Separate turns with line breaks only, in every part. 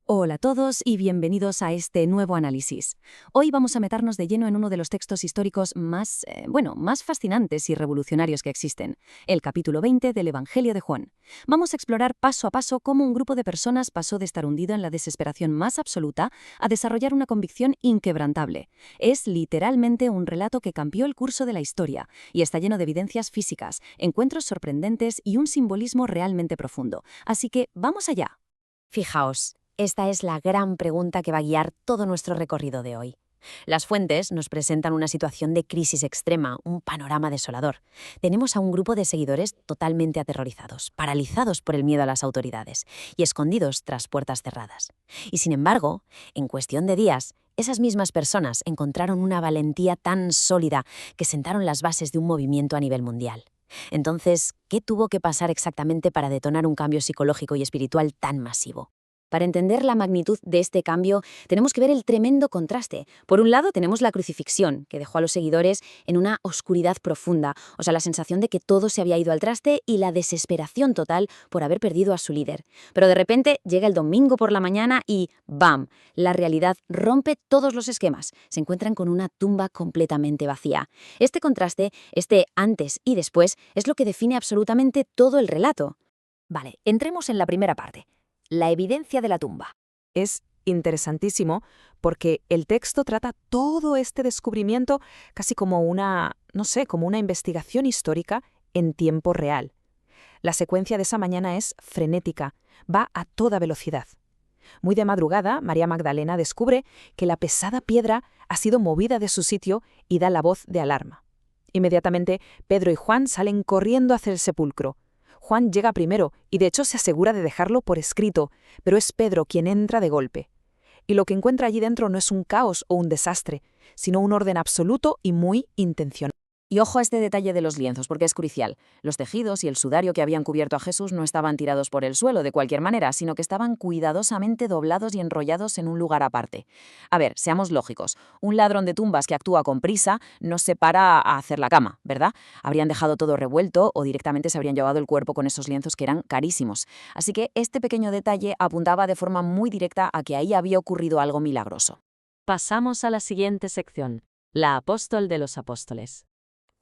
Hola a todos y bienvenidos a este nuevo análisis. Hoy vamos a meternos de lleno en uno de los textos históricos más fascinantes y revolucionarios que existen, el capítulo 20 del Evangelio de Juan. Vamos a explorar paso a paso cómo un grupo de personas pasó de estar hundido en la desesperación más absoluta a desarrollar una convicción inquebrantable. Es literalmente un relato que cambió el curso de la historia y está lleno de evidencias físicas, encuentros sorprendentes y un simbolismo realmente profundo. Así que vamos allá.
Fijaos, esta es la gran pregunta que va a guiar todo nuestro recorrido de hoy. Las fuentes nos presentan una situación de crisis extrema, un panorama desolador. Tenemos a un grupo de seguidores totalmente aterrorizados, paralizados por el miedo a las autoridades y escondidos tras puertas cerradas. Y sin embargo, en cuestión de días, esas mismas personas encontraron una valentía tan sólida que sentaron las bases de un movimiento a nivel mundial. Entonces, ¿qué tuvo que pasar exactamente para detonar un cambio psicológico y espiritual tan masivo? Para entender la magnitud de este cambio, tenemos que ver el tremendo contraste. Por un lado, tenemos la crucifixión, que dejó a los seguidores en una oscuridad profunda, o sea, la sensación de que todo se había ido al traste y la desesperación total por haber perdido a su líder. Pero de repente llega el domingo por la mañana y ¡bam! La realidad rompe todos los esquemas. Se encuentran con una tumba completamente vacía. Este contraste, este antes y después, es lo que define absolutamente todo el relato.
Vale, entremos en la primera parte. La evidencia de la tumba.
Es interesantísimo porque el texto trata todo este descubrimiento casi como como una investigación histórica en tiempo real. La secuencia de esa mañana es frenética, va a toda velocidad. Muy de madrugada, María Magdalena descubre que la pesada piedra ha sido movida de su sitio y da la voz de alarma. Inmediatamente, Pedro y Juan salen corriendo hacia el sepulcro. Juan llega primero y de hecho se asegura de dejarlo por escrito, pero es Pedro quien entra de golpe. Y lo que encuentra allí dentro no es un caos o un desastre, sino un orden absoluto y muy intencional.
Y ojo a este detalle de los lienzos, porque es crucial. Los tejidos y el sudario que habían cubierto a Jesús no estaban tirados por el suelo de cualquier manera, sino que estaban cuidadosamente doblados y enrollados en un lugar aparte. A ver, seamos lógicos. Un ladrón de tumbas que actúa con prisa no se para a hacer la cama, ¿verdad? Habrían dejado todo revuelto o directamente se habrían llevado el cuerpo con esos lienzos que eran carísimos. Así que este pequeño detalle apuntaba de forma muy directa a que ahí había ocurrido algo milagroso.
Pasamos a la siguiente sección, la apóstol de los apóstoles.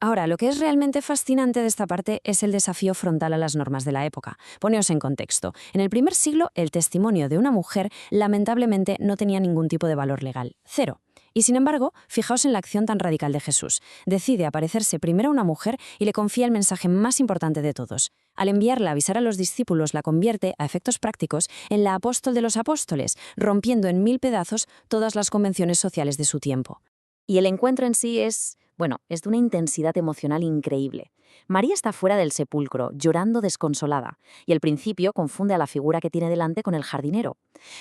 Ahora, lo que es realmente fascinante de esta parte es el desafío frontal a las normas de la época. Poneos en contexto. En el primer siglo, el testimonio de una mujer lamentablemente no tenía ningún tipo de valor legal. Cero. Y sin embargo, fijaos en la acción tan radical de Jesús. Decide aparecerse primero a una mujer y le confía el mensaje más importante de todos. Al enviarla a avisar a los discípulos, la convierte, a efectos prácticos, en la apóstol de los apóstoles, rompiendo en 1000 pedazos todas las convenciones sociales de su tiempo.
Y el encuentro en sí es de una intensidad emocional increíble. María está fuera del sepulcro, llorando desconsolada, y al principio confunde a la figura que tiene delante con el jardinero.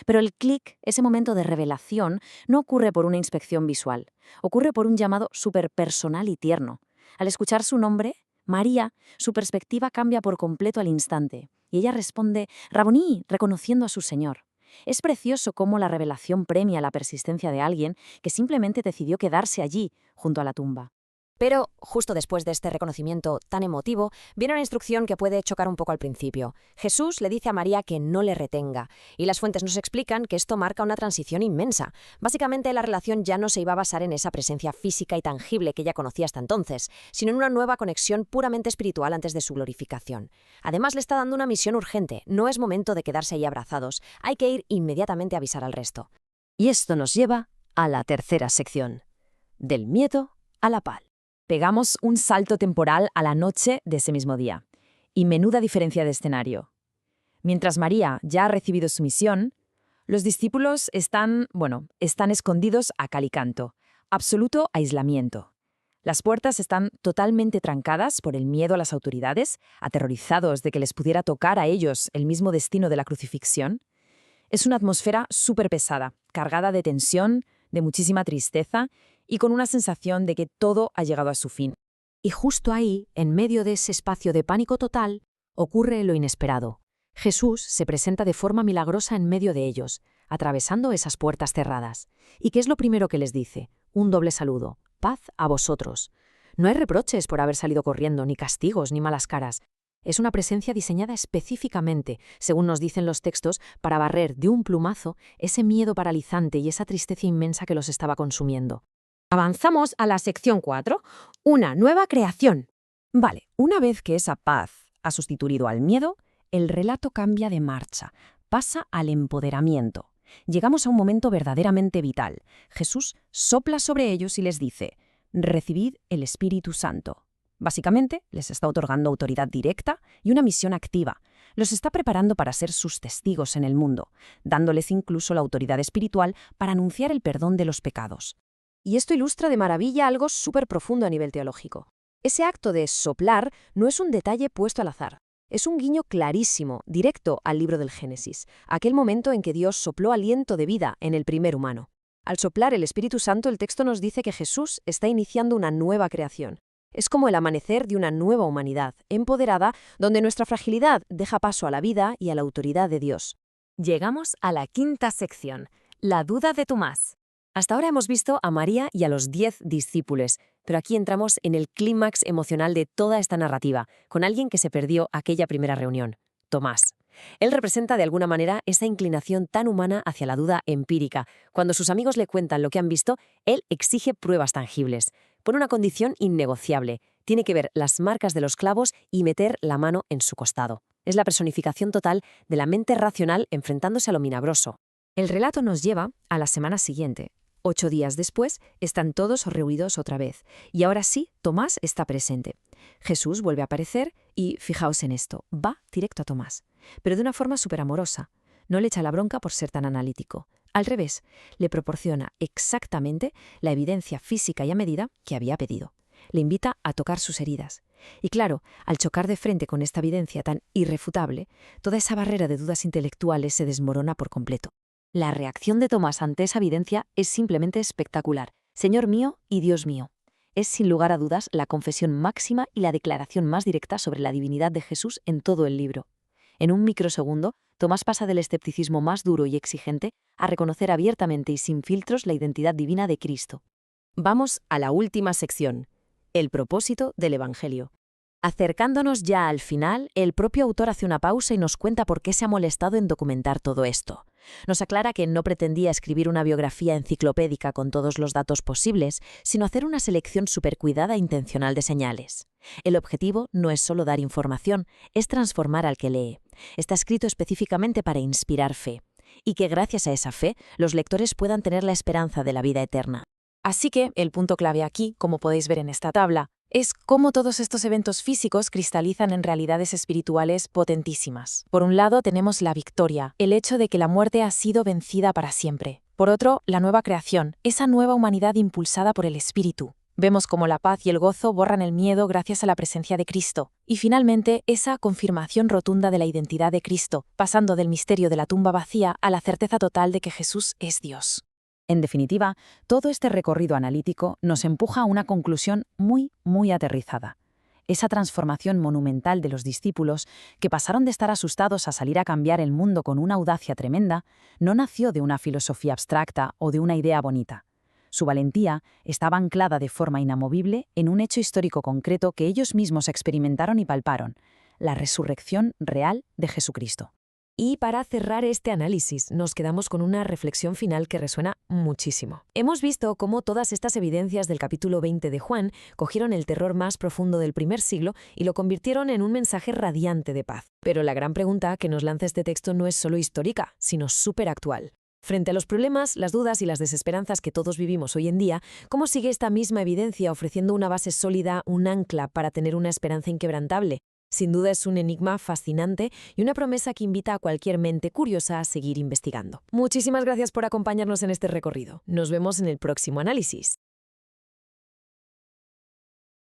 Pero el clic, ese momento de revelación, no ocurre por una inspección visual, ocurre por un llamado superpersonal y tierno. Al escuchar su nombre, María, su perspectiva cambia por completo al instante, y ella responde «Raboní», reconociendo a su Señor. Es precioso cómo la revelación premia la persistencia de alguien que simplemente decidió quedarse allí, junto a la tumba.
Pero, justo después de este reconocimiento tan emotivo, viene una instrucción que puede chocar un poco al principio. Jesús le dice a María que no le retenga, y las fuentes nos explican que esto marca una transición inmensa. Básicamente, la relación ya no se iba a basar en esa presencia física y tangible que ella conocía hasta entonces, sino en una nueva conexión puramente espiritual antes de su glorificación. Además, le está dando una misión urgente. No es momento de quedarse ahí abrazados, hay que ir inmediatamente a avisar al resto.
Y esto nos lleva a la tercera sección, del miedo a la paz.
Pegamos un salto temporal a la noche de ese mismo día. Y menuda diferencia de escenario. Mientras María ya ha recibido su misión, los discípulos están escondidos a cal y canto. Absoluto aislamiento. Las puertas están totalmente trancadas por el miedo a las autoridades, aterrorizados de que les pudiera tocar a ellos el mismo destino de la crucifixión. Es una atmósfera súper pesada, cargada de tensión, de muchísima tristeza y con una sensación de que todo ha llegado a su fin.
Y justo ahí, en medio de ese espacio de pánico total, ocurre lo inesperado. Jesús se presenta de forma milagrosa en medio de ellos, atravesando esas puertas cerradas. ¿Y qué es lo primero que les dice? Un doble saludo. Paz a vosotros. No hay reproches por haber salido corriendo, ni castigos, ni malas caras.
Es una presencia diseñada específicamente, según nos dicen los textos, para barrer de un plumazo ese miedo paralizante y esa tristeza inmensa que los estaba consumiendo.
Avanzamos a la sección 4, una nueva creación.
Vale, una vez que esa paz ha sustituido al miedo, el relato cambia de marcha, pasa al empoderamiento. Llegamos a un momento verdaderamente vital. Jesús sopla sobre ellos y les dice: «Recibid el Espíritu Santo». Básicamente, les está otorgando autoridad directa y una misión activa. Los está preparando para ser sus testigos en el mundo, dándoles incluso la autoridad espiritual para anunciar el perdón de los pecados.
Y esto ilustra de maravilla algo súper profundo a nivel teológico. Ese acto de soplar no es un detalle puesto al azar. Es un guiño clarísimo, directo al libro del Génesis, aquel momento en que Dios sopló aliento de vida en el primer humano. Al soplar el Espíritu Santo, el texto nos dice que Jesús está iniciando una nueva creación. Es como el amanecer de una nueva humanidad, empoderada, donde nuestra fragilidad deja paso a la vida y a la autoridad de Dios.
Llegamos a la quinta sección, la duda de Tomás. Hasta ahora hemos visto a María y a los 10 discípulos, pero aquí entramos en el clímax emocional de toda esta narrativa, con alguien que se perdió aquella primera reunión, Tomás. Él representa de alguna manera esa inclinación tan humana hacia la duda empírica. Cuando sus amigos le cuentan lo que han visto, él exige pruebas tangibles. Pone una condición innegociable. Tiene que ver las marcas de los clavos y meter la mano en su costado. Es la personificación total de la mente racional enfrentándose a lo milagroso.
El relato nos lleva a la semana siguiente. 8 días después, están todos reunidos otra vez. Y ahora sí, Tomás está presente. Jesús vuelve a aparecer y, fijaos en esto, va directo a Tomás. Pero de una forma súper amorosa. No le echa la bronca por ser tan analítico. Al revés, le proporciona exactamente la evidencia física y a medida que había pedido. Le invita a tocar sus heridas. Y claro, al chocar de frente con esta evidencia tan irrefutable, toda esa barrera de dudas intelectuales se desmorona por completo.
La reacción de Tomás ante esa evidencia es simplemente espectacular. Señor mío y Dios mío. Es sin lugar a dudas la confesión máxima y la declaración más directa sobre la divinidad de Jesús en todo el libro. En un microsegundo, Tomás pasa del escepticismo más duro y exigente a reconocer abiertamente y sin filtros la identidad divina de Cristo.
Vamos a la última sección, el propósito del Evangelio. Acercándonos ya al final, el propio autor hace una pausa y nos cuenta por qué se ha molestado en documentar todo esto. Nos aclara que no pretendía escribir una biografía enciclopédica con todos los datos posibles, sino hacer una selección supercuidada e intencional de señales. El objetivo no es solo dar información, es transformar al que lee. Está escrito específicamente para inspirar fe, y que gracias a esa fe los lectores puedan tener la esperanza de la vida eterna.
Así que el punto clave aquí, como podéis ver en esta tabla, es cómo todos estos eventos físicos cristalizan en realidades espirituales potentísimas. Por un lado tenemos la victoria, el hecho de que la muerte ha sido vencida para siempre. Por otro, la nueva creación, esa nueva humanidad impulsada por el Espíritu. Vemos cómo la paz y el gozo borran el miedo gracias a la presencia de Cristo. Y finalmente, esa confirmación rotunda de la identidad de Cristo, pasando del misterio de la tumba vacía a la certeza total de que Jesús es Dios.
En definitiva, todo este recorrido analítico nos empuja a una conclusión muy aterrizada. Esa transformación monumental de los discípulos, que pasaron de estar asustados a salir a cambiar el mundo con una audacia tremenda, no nació de una filosofía abstracta o de una idea bonita. Su valentía estaba anclada de forma inamovible en un hecho histórico concreto que ellos mismos experimentaron y palparon: la resurrección real de Jesucristo.
Y para cerrar este análisis, nos quedamos con una reflexión final que resuena muchísimo. Hemos visto cómo todas estas evidencias del capítulo 20 de Juan cogieron el terror más profundo del primer siglo y lo convirtieron en un mensaje radiante de paz. Pero la gran pregunta que nos lanza este texto no es solo histórica, sino súper actual. Frente a los problemas, las dudas y las desesperanzas que todos vivimos hoy en día, ¿cómo sigue esta misma evidencia ofreciendo una base sólida, un ancla para tener una esperanza inquebrantable? Sin duda es un enigma fascinante y una promesa que invita a cualquier mente curiosa a seguir investigando. Muchísimas gracias por acompañarnos en este recorrido. Nos vemos en el próximo análisis.